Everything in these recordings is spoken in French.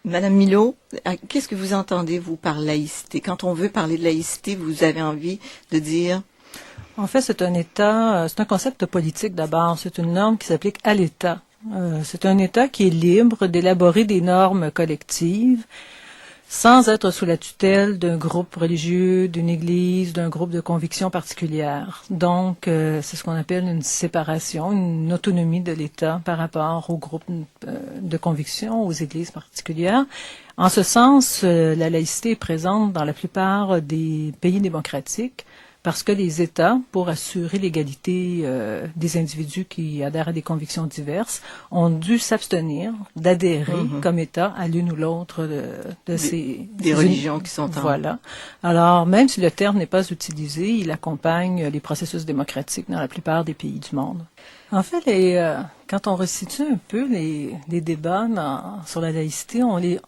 Madame Milot, qu'est-ce que vous entendez, vous, par laïcité? Quand on veut parler de laïcité, vous avez envie de dire... En fait, c'est un concept politique d'abord. C'est une norme qui s'applique à l'État. C'est un État qui est libre d'élaborer des normes collectives sans être sous la tutelle d'un groupe religieux, d'une église, d'un groupe de conviction particulière. Donc, c'est ce qu'on appelle une séparation, une autonomie de l'État par rapport aux groupes de conviction, aux églises particulières. En ce sens, la laïcité est présente dans la plupart des pays démocratiques, parce que les États, pour assurer l'égalité des individus qui adhèrent à des convictions diverses, ont dû s'abstenir d'adhérer comme État à l'une ou l'autre de ces... Des religions qui sont en... Voilà. Alors, même si le terme n'est pas utilisé, il accompagne les processus démocratiques dans la plupart des pays du monde. En fait, quand on resitue un peu les débats sur la laïcité, on les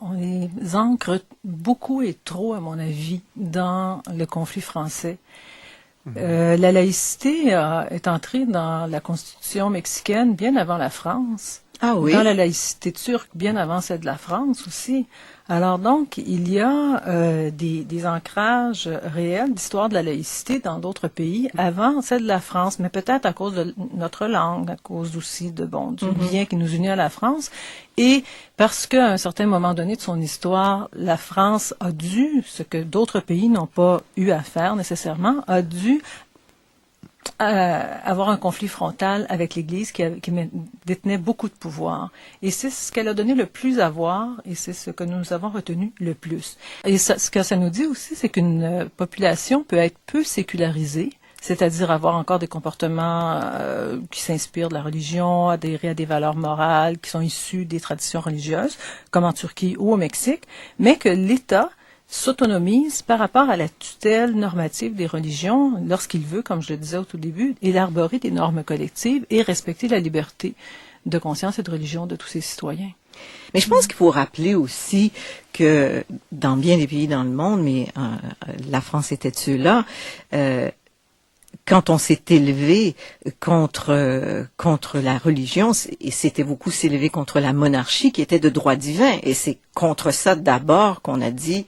ancre beaucoup et trop, à mon avis, dans le conflit français. La laïcité est entrée dans la Constitution mexicaine bien avant la France. Ah oui. Dans la laïcité turque bien avant celle de la France aussi. Alors donc, il y a des ancrages réels d'histoire de la laïcité dans d'autres pays avant celle de la France, mais peut-être à cause de notre langue, à cause aussi du lien qui nous unit à la France, et parce qu'à un certain moment donné de son histoire, la France a dû, ce que d'autres pays n'ont pas eu à faire nécessairement, a dû avoir un conflit frontal avec l'Église qui détenait beaucoup de pouvoir. Et c'est ce qu'elle a donné le plus à voir, et c'est ce que nous avons retenu le plus. Et ce que ça nous dit aussi, c'est qu'une population peut être peu sécularisée, c'est-à-dire avoir encore des comportements qui s'inspirent de la religion, adhérer à des valeurs morales qui sont issues des traditions religieuses, comme en Turquie ou au Mexique, mais que l'État s'autonomise par rapport à la tutelle normative des religions lorsqu'il veut, comme je le disais au tout début, élaborer des normes collectives et respecter la liberté de conscience et de religion de tous ses citoyens. Mais je pense qu'il faut rappeler aussi que dans bien des pays dans le monde, mais la France était de ceux-là, quand on s'est élevé contre la religion, et c'était beaucoup s'élever contre la monarchie qui était de droit divin, et c'est contre ça d'abord qu'on a dit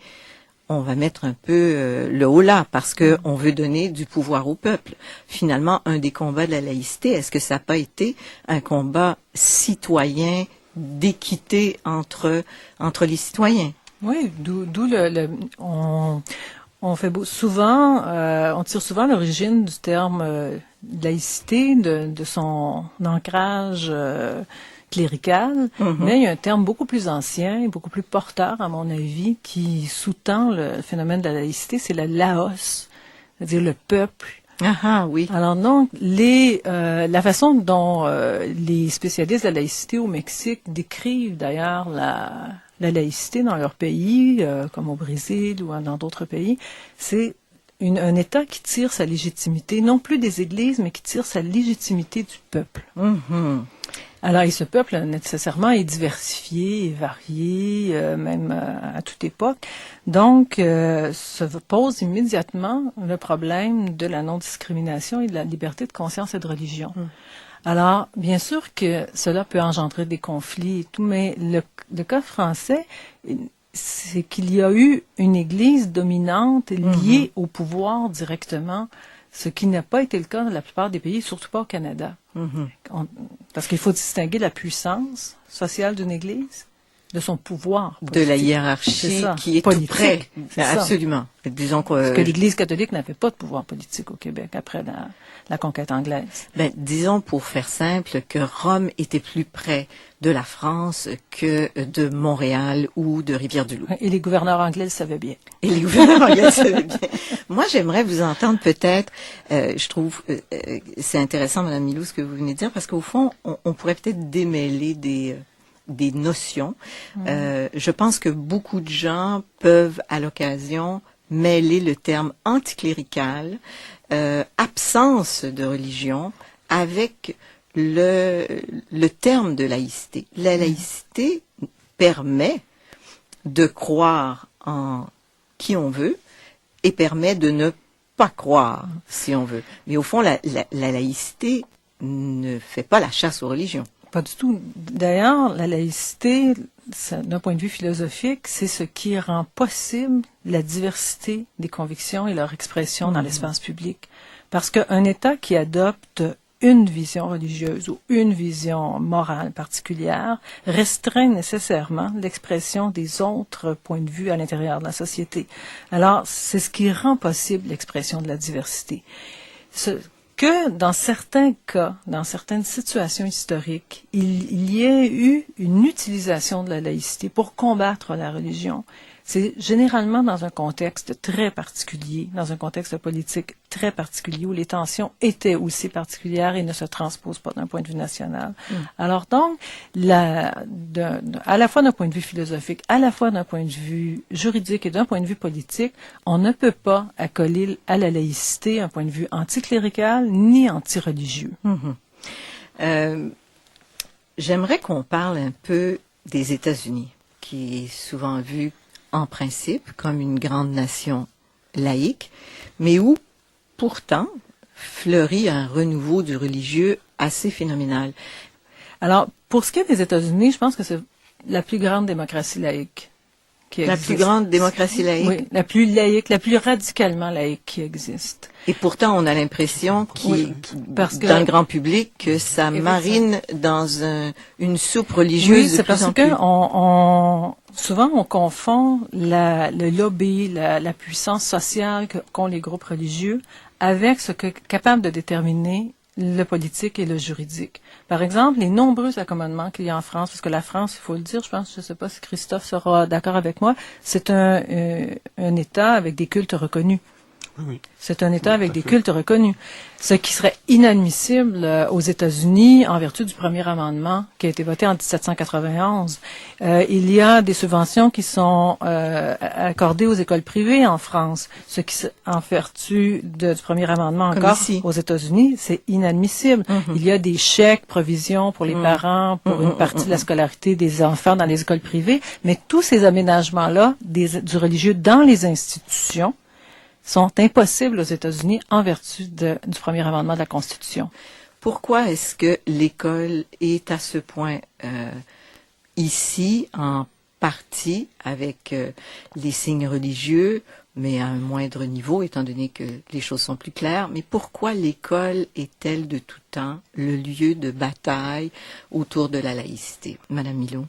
on va mettre un peu le haut là, parce que on veut donner du pouvoir au peuple. Finalement, un des combats de la laïcité, est-ce que ça n'a pas été un combat citoyen d'équité entre les citoyens? Oui, d'où on fait souvent, on tire souvent l'origine du terme laïcité, de son ancrage clérical, mais il y a un terme beaucoup plus ancien, beaucoup plus porteur, à mon avis, qui sous-tend le phénomène de la laïcité, c'est le laos, c'est-à-dire le peuple. Ah oui. Alors donc, la façon dont les spécialistes de la laïcité au Mexique décrivent d'ailleurs la laïcité dans leur pays, comme au Brésil ou dans d'autres pays, c'est un État qui tire sa légitimité, non plus des églises, mais qui tire sa légitimité du peuple. Alors, et ce peuple, nécessairement, est diversifié et varié, même à toute époque. Donc, se pose immédiatement le problème de la non-discrimination et de la liberté de conscience et de religion. Alors, bien sûr que cela peut engendrer des conflits et tout, mais le cas français, c'est qu'il y a eu une Église dominante liée au pouvoir directement, ce qui n'a pas été le cas dans la plupart des pays, surtout pas au Canada. Parce qu'il faut distinguer la puissance sociale d'une Église de son pouvoir politique. De la hiérarchie qui est politique, tout près. Absolument. Disons parce que l'Église catholique n'avait pas de pouvoir politique au Québec après la conquête anglaise. Disons, pour faire simple, que Rome était plus près de la France que de Montréal ou de Rivière-du-Loup. Et les gouverneurs anglais le savaient bien. Et les gouverneurs anglais le savaient bien. Moi, j'aimerais vous entendre peut-être, je trouve, c'est intéressant, Madame Milot, ce que vous venez de dire, parce qu'au fond, on pourrait peut-être démêler des notions. Je pense que beaucoup de gens peuvent, à l'occasion, mêler le terme anticlérical, absence de religion, avec le terme de laïcité. La laïcité permet de croire en qui on veut et permet de ne pas croire si on veut. Mais au fond, la laïcité ne fait pas la chasse aux religions. Pas du tout. D'ailleurs, la laïcité d'un point de vue philosophique, c'est ce qui rend possible la diversité des convictions et leur expression dans l'espace public. Parce qu'un État qui adopte une vision religieuse ou une vision morale particulière restreint nécessairement l'expression des autres points de vue à l'intérieur de la société. Alors, c'est ce qui rend possible l'expression de la diversité. Que dans certains cas, dans certaines situations historiques, il y ait eu une utilisation de la laïcité pour combattre la religion. C'est généralement dans un contexte très particulier, dans un contexte politique très particulier, où les tensions étaient aussi particulières et ne se transposent pas d'un point de vue national. Alors donc, à la fois d'un point de vue philosophique, à la fois d'un point de vue juridique et d'un point de vue politique, on ne peut pas accoler à la laïcité un point de vue anticlérical ni antireligieux. J'aimerais qu'on parle un peu des États-Unis, qui est souvent vu en principe comme une grande nation laïque, mais où pourtant fleurit un renouveau du religieux assez phénoménal. Alors, pour ce qui est des États-Unis, je pense que c'est la plus grande démocratie laïque qui existe. La plus grande démocratie laïque? Oui, la plus laïque, la plus radicalement laïque qui existe. Et pourtant, on a l'impression parce que, dans le grand public, que ça marine dans une soupe religieuse. Oui, c'est parce que souvent on confond le lobby, la puissance sociale qu'ont les groupes religieux avec ce que capable de déterminer le politique et le juridique. Par exemple, les nombreux accommodements qu'il y a en France, parce que la France, il faut le dire, je ne sais pas si Christophe sera d'accord avec moi, c'est un État avec des cultes reconnus. Oui. C'est un État avec des cultes reconnus. Ce qui serait inadmissible aux États-Unis en vertu du premier amendement qui a été voté en 1791. Il y a des subventions qui sont accordées aux écoles privées en France. Ce qui, en vertu du premier amendement encore aux États-Unis, c'est inadmissible. Il y a des chèques, provisions pour les parents, pour une partie de la scolarité des enfants dans les écoles privées. Mais tous ces aménagements-là du religieux dans les institutions sont impossibles aux États-Unis en vertu du premier amendement de la Constitution. Pourquoi est-ce que l'école est à ce point ici, en partie, avec les signes religieux, mais à un moindre niveau, étant donné que les choses sont plus claires, mais pourquoi l'école est-elle de tout temps le lieu de bataille autour de la laïcité? Madame Milot.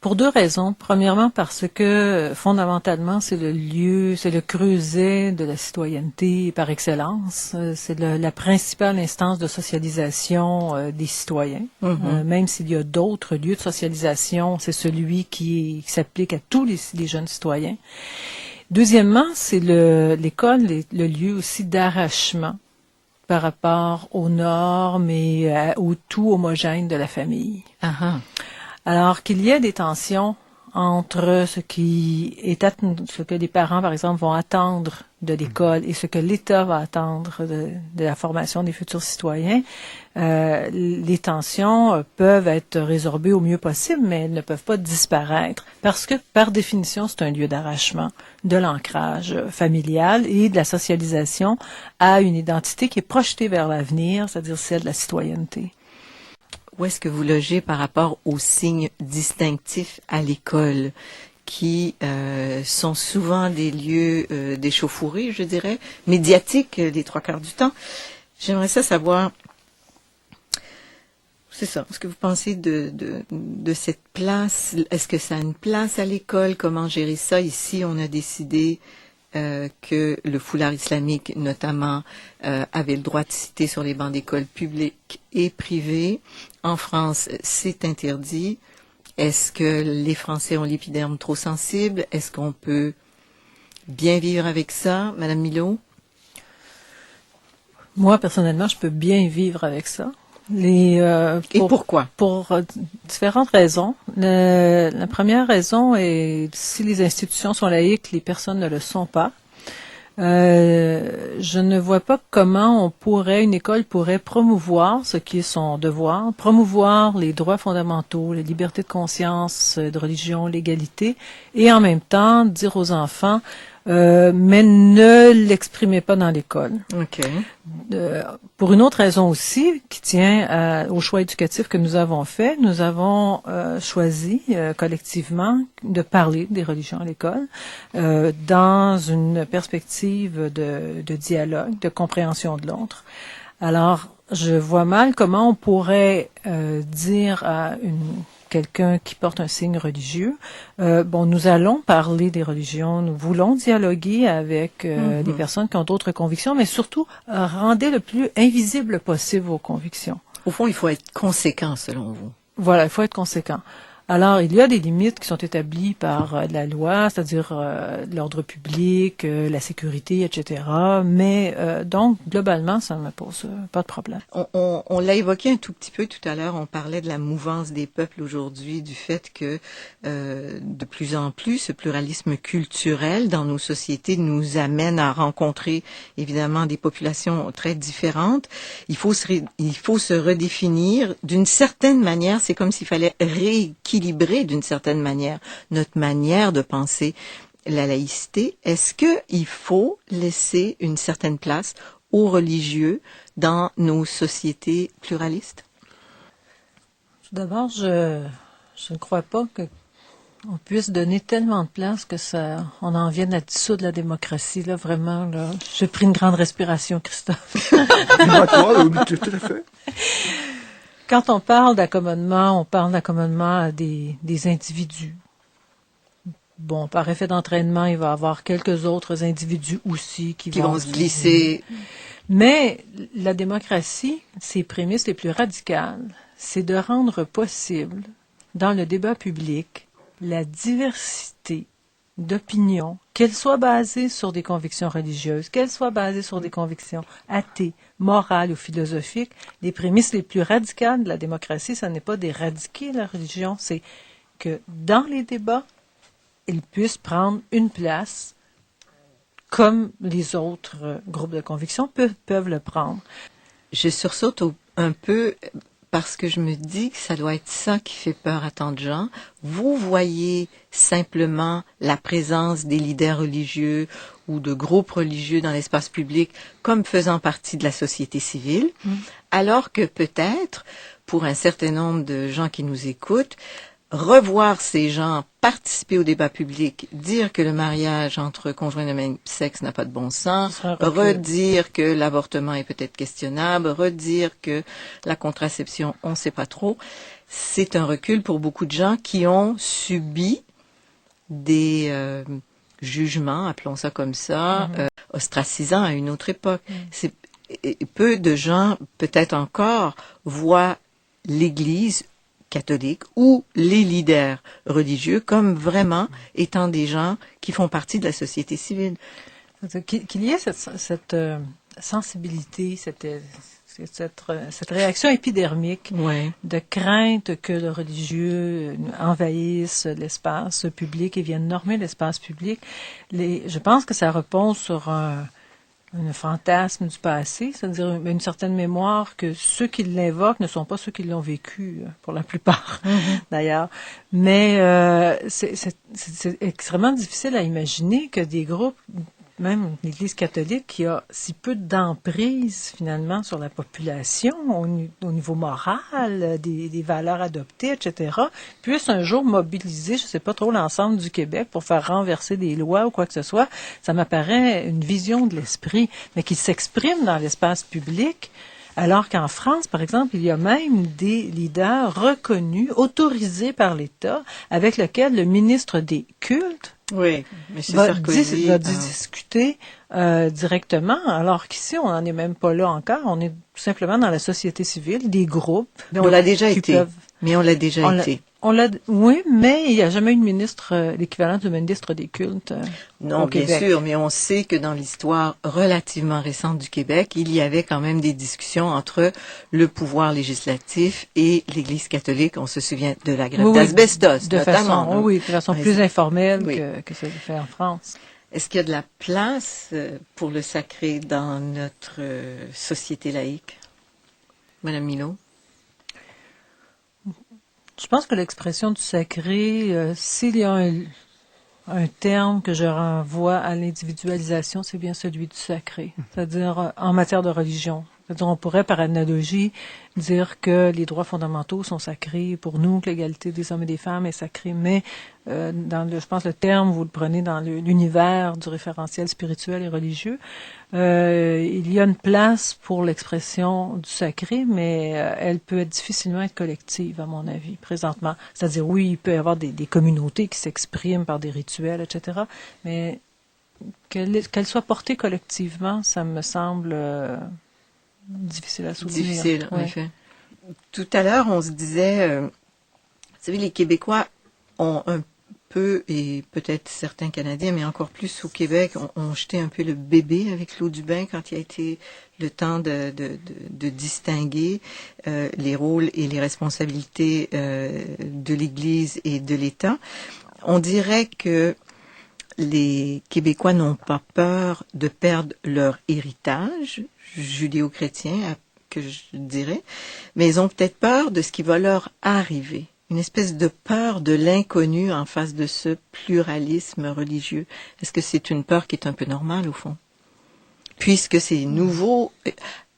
Pour deux raisons. Premièrement, parce que fondamentalement, c'est le creuset de la citoyenneté par excellence. C'est la principale instance de socialisation des citoyens. Même s'il y a d'autres lieux de socialisation, c'est celui qui s'applique à tous les jeunes citoyens. Deuxièmement, c'est l'école est le lieu aussi d'arrachement par rapport aux normes et au tout homogène de la famille. Alors qu'il y ait des tensions entre ce que les parents, par exemple, vont attendre de l'école et ce que l'État va attendre de la formation des futurs citoyens, les tensions peuvent être résorbées au mieux possible, mais elles ne peuvent pas disparaître parce que, par définition, c'est un lieu d'arrachement de l'ancrage familial et de la socialisation à une identité qui est projetée vers l'avenir, c'est-à-dire celle de la citoyenneté. Où est-ce que vous logez par rapport aux signes distinctifs à l'école, qui sont souvent des lieux d'échauffourée, je dirais, médiatiques les trois quarts du temps? J'aimerais savoir, c'est ça, ce que vous pensez de cette place. Est-ce que ça a une place à l'école? Comment gérer ça? Ici, on a décidé que le foulard islamique, notamment, avait le droit de citer sur les bancs d'école publiques et privées. En France, c'est interdit. Est-ce que les Français ont l'épiderme trop sensible? Est-ce qu'on peut bien vivre avec ça, Madame Milot? Moi, personnellement, je peux bien vivre avec ça. Et pourquoi? Pour différentes raisons. La première raison est si les institutions sont laïques, les personnes ne le sont pas. Je ne vois pas comment une école pourrait promouvoir ce qui est son devoir, promouvoir les droits fondamentaux, les libertés de conscience, de religion, l'égalité, et en même temps dire aux enfants, mais ne l'exprimez pas dans l'école. OK. Pour une autre raison aussi, qui tient au choix éducatif que nous avons fait, nous avons choisi collectivement de parler des religions à l'école dans une perspective de dialogue, de compréhension de l'autre. Alors, je vois mal comment on pourrait dire à quelqu'un qui porte un signe religieux, bon, nous allons parler des religions, nous voulons dialoguer avec des personnes qui ont d'autres convictions, mais surtout rendez le plus invisible possible vos convictions. Au fond, il faut être conséquent, selon vous. Voilà, il faut être conséquent. Alors, il y a des limites qui sont établies par la loi, c'est-à-dire l'ordre public, la sécurité, etc. Mais donc, globalement, ça ne me pose pas de problème. On l'a évoqué un tout petit peu tout à l'heure, on parlait de la mouvance des peuples aujourd'hui, du fait que de plus en plus, ce pluralisme culturel dans nos sociétés nous amène à rencontrer évidemment des populations très différentes. Il faut se redéfinir d'une certaine manière, c'est comme s'il fallait rééquilibrer d'une certaine manière notre manière de penser la laïcité. Est-ce qu'il faut laisser une certaine place aux religieux dans nos sociétés pluralistes? Tout d'abord, je ne crois pas que on puisse donner tellement de place que on en vienne à dissoudre la démocratie, là, vraiment, là. J'ai pris une grande respiration, Christophe. Dis-moi, tout à fait. Quand on parle d'accommodement, on parle d'accommodement à des individus. Bon, par effet d'entraînement, il va y avoir quelques autres individus aussi qui vont se glisser. Mais la démocratie, ses prémices les plus radicales, c'est de rendre possible, dans le débat public, la diversité d'opinions, qu'elles soient basées sur des convictions religieuses, qu'elles soient basées sur des convictions athées, morales ou philosophiques. Les prémices les plus radicales de la démocratie, ce n'est pas d'éradiquer la religion, c'est que dans les débats, ils puissent prendre une place comme les autres groupes de conviction peuvent le prendre. Je sursaute un peu parce que je me dis que ça doit être ça qui fait peur à tant de gens. Vous voyez simplement la présence des leaders religieux ou de groupes religieux dans l'espace public comme faisant partie de la société civile, alors que peut-être, pour un certain nombre de gens qui nous écoutent, revoir ces gens participer au débat public, dire que le mariage entre conjoints de même sexe n'a pas de bon sens, redire que l'avortement est peut-être questionnable, redire que la contraception, on ne sait pas trop, c'est un recul pour beaucoup de gens qui ont subi des jugements, appelons ça comme ça, ostracisants à une autre époque. Peu de gens, peut-être encore, voient l'Église catholiques ou les leaders religieux comme vraiment étant des gens qui font partie de la société civile. Qu'il y ait cette sensibilité, cette réaction épidermique de crainte que le religieux envahisse l'espace public et vienne normer l'espace public. Je pense que ça repose sur un fantasme du passé, c'est-à-dire une certaine mémoire que ceux qui l'invoquent ne sont pas ceux qui l'ont vécu, pour la plupart, d'ailleurs. Mais c'est extrêmement difficile à imaginer que des groupes, même l'Église catholique, qui a si peu d'emprise, finalement, sur la population, au niveau moral, des valeurs adoptées, etc., puisse un jour mobiliser, je ne sais pas trop, l'ensemble du Québec pour faire renverser des lois ou quoi que ce soit. Ça m'apparaît une vision de l'esprit, mais qui s'exprime dans l'espace public, alors qu'en France, par exemple, il y a même des leaders reconnus, autorisés par l'État, avec lesquels le ministre des Cultes va discuter directement, alors qu'ici, on n'en est même pas là encore. On est tout simplement dans la société civile, des groupes. Mais on l'a déjà été. Oui, mais il n'y a jamais eu de ministre, l'équivalent du ministre des Cultes non, au bien Québec. sûr, mais on sait que dans l'histoire relativement récente du Québec, il y avait quand même des discussions entre le pouvoir législatif et l'Église catholique. On se souvient de la grève d'asbestos, notamment. De façon plus informelle que ça se fait en France. Est-ce qu'il y a de la place pour le sacré dans notre société laïque? Madame Milot? Je pense que l'expression du sacré, s'il y a un terme que je renvoie à l'individualisation, c'est bien celui du sacré, c'est-à-dire en matière de religion. C'est-à-dire, on pourrait, par analogie, dire que les droits fondamentaux sont sacrés pour nous, que l'égalité des hommes et des femmes est sacrée, mais je pense le terme, vous le prenez dans l'univers du référentiel spirituel et religieux, il y a une place pour l'expression du sacré, mais elle peut difficilement être collective, à mon avis, présentement. C'est-à-dire, oui, il peut y avoir des communautés qui s'expriment par des rituels, etc., mais qu'elle soit portée collectivement, ça me semble difficile à soutenir. Difficile, en effet. Tout à l'heure, on se disait, vous savez, les Québécois ont un peu, et peut-être certains Canadiens, mais encore plus au Québec, ont jeté un peu le bébé avec l'eau du bain quand il a été le temps de distinguer les rôles et les responsabilités de l'Église et de l'État. On dirait que les Québécois n'ont pas peur de perdre leur héritage judéo-chrétien, que je dirais, mais ils ont peut-être peur de ce qui va leur arriver. Une espèce de peur de l'inconnu en face de ce pluralisme religieux. Est-ce que c'est une peur qui est un peu normale, au fond? Puisque c'est nouveau,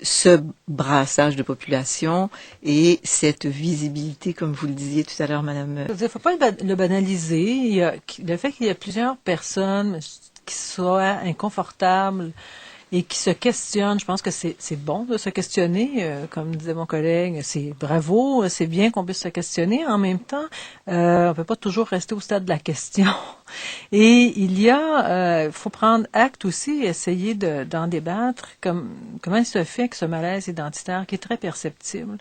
ce brassage de population et cette visibilité, comme vous le disiez tout à l'heure, Madame. Il ne faut pas le banaliser. Le fait qu'il y a plusieurs personnes qui soient inconfortables et qui se questionnent, je pense que c'est bon de se questionner, comme disait mon collègue, c'est bravo, c'est bien qu'on puisse se questionner. En même temps, on peut pas toujours rester au stade de la question. Et il faut prendre acte aussi, essayer d'en débattre, comment il se fait que ce malaise identitaire, qui est très perceptible,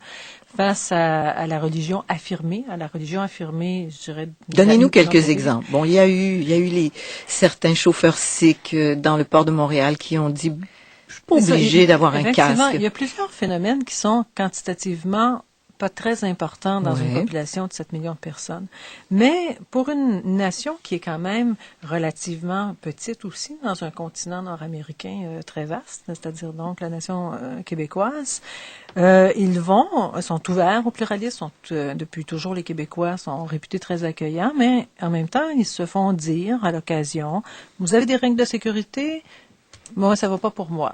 face à la religion affirmée, je dirais. Donnez-nous quelques exemples. Bon, il y a eu certains chauffeurs sikhs dans le port de Montréal qui ont dit, je suis pas obligé d'avoir un casque. Il y a plusieurs phénomènes qui sont quantitativement pas très importants dans une population de 7 millions de personnes. Mais pour une nation qui est quand même relativement petite aussi, dans un continent nord-américain très vaste, c'est-à-dire donc la nation québécoise, ils sont ouverts au pluralisme. Depuis toujours, les Québécois sont réputés très accueillants, mais en même temps, ils se font dire à l'occasion, vous avez des règles de sécurité? Moi, ça va pas pour moi.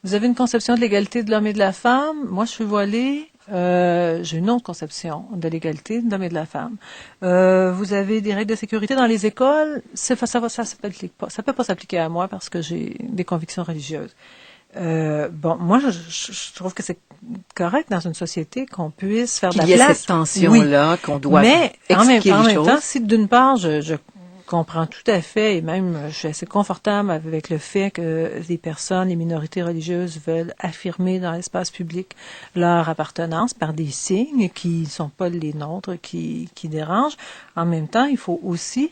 Vous avez une conception de l'égalité de l'homme et de la femme? Moi, je suis voilée. J'ai une autre conception de l'égalité de l'homme et de la femme. Vous avez des règles de sécurité dans les écoles? Ça peut pas s'appliquer à moi parce que j'ai des convictions religieuses. Moi, je trouve que c'est correct dans une société qu'on puisse faire de la place. Qu'il y ait cette tension-là, qu'on doit expliquer les choses. Mais en même temps, si d'une part, je comprends tout à fait, et même je suis assez confortable avec le fait que les minorités religieuses veulent affirmer dans l'espace public leur appartenance par des signes qui ne sont pas les nôtres, qui dérangent. En même temps, il faut aussi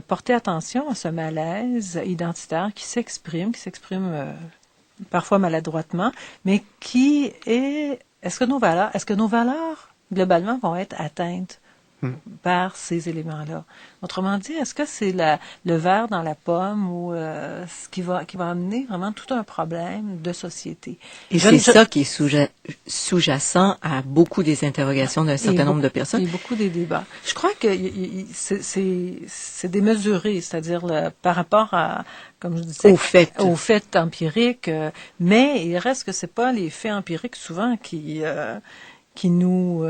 porter attention à ce malaise identitaire qui s'exprime parfois maladroitement, mais est-ce que nos valeurs globalement vont être atteintes par ces éléments-là? Autrement dit, est-ce que c'est le verre dans la pomme ou ce qui va amener vraiment tout un problème de société? Et c'est ça qui est sous-jacent à beaucoup des interrogations d'un certain nombre de personnes. Il y a beaucoup des débats. Je crois que c'est démesuré, c'est-à-dire par rapport à, comme je disais, aux faits empiriques, mais il reste que c'est pas les faits empiriques souvent qui nous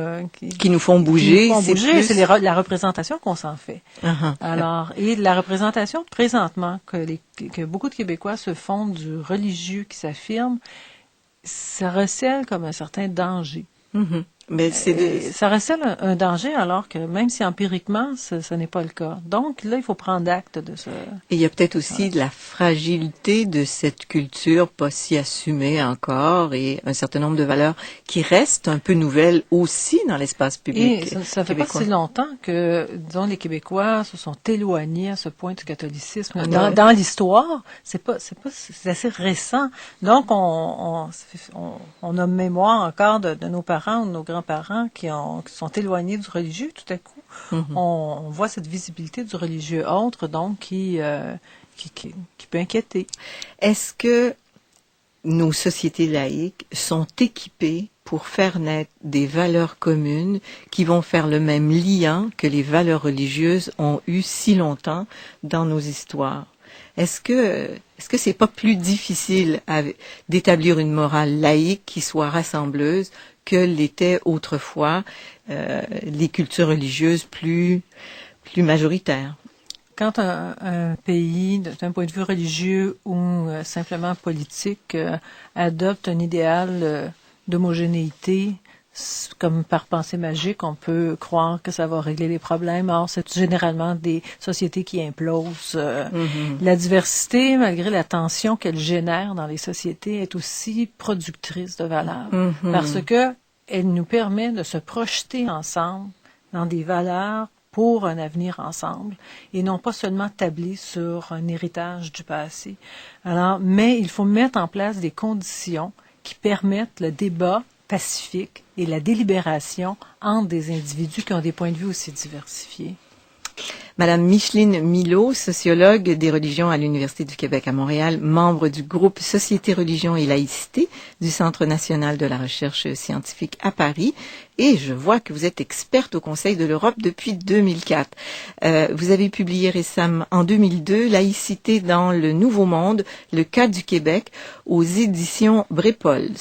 font bouger. C'est la représentation qu'on s'en fait. Alors, et la représentation présentement que beaucoup de Québécois se font du religieux qui s'affirme, ça recèle comme un certain danger. Mais ça recèle un danger alors que même si empiriquement ce n'est pas le cas. Donc là, il faut prendre acte de ça. Et il y a peut-être aussi de la fragilité de cette culture pas si assumée encore et un certain nombre de valeurs qui restent un peu nouvelles aussi dans l'espace public. Et ça fait pas si longtemps que, disons, les Québécois se sont éloignés à ce point du catholicisme. Dans l'histoire, c'est assez récent. Donc on a mémoire encore de nos parents ou de nos grands-parents qui sont éloignés du religieux. Tout à coup, on voit cette visibilité du religieux autre, donc qui peut inquiéter. Est-ce que nos sociétés laïques sont équipées pour faire naître des valeurs communes qui vont faire le même lien que les valeurs religieuses ont eu si longtemps dans nos histoires. Est-ce que c'est pas plus difficile d'établir une morale laïque qui soit rassembleuse que l'était autrefois les cultures religieuses plus majoritaires? Quand un pays, d'un point de vue religieux ou simplement politique, adopte un idéal d'homogénéité, comme par pensée magique, on peut croire que ça va régler les problèmes. Or, c'est généralement des sociétés qui implosent. La diversité, malgré la tension qu'elle génère dans les sociétés, est aussi productrice de valeurs. Parce que elle nous permet de se projeter ensemble dans des valeurs pour un avenir ensemble, et non pas seulement tabler sur un héritage du passé. Alors, mais il faut mettre en place des conditions qui permettent le débat pacifique et la délibération entre des individus qui ont des points de vue aussi diversifiés. Madame Micheline Milot, sociologue des religions à l'Université du Québec à Montréal, membre du groupe Société, Religion et Laïcité du Centre national de la recherche scientifique à Paris. Et je vois que vous êtes experte au Conseil de l'Europe depuis 2004. Vous avez publié récemment, en 2002, Laïcité dans le Nouveau Monde, le cas du Québec, aux éditions Brepols.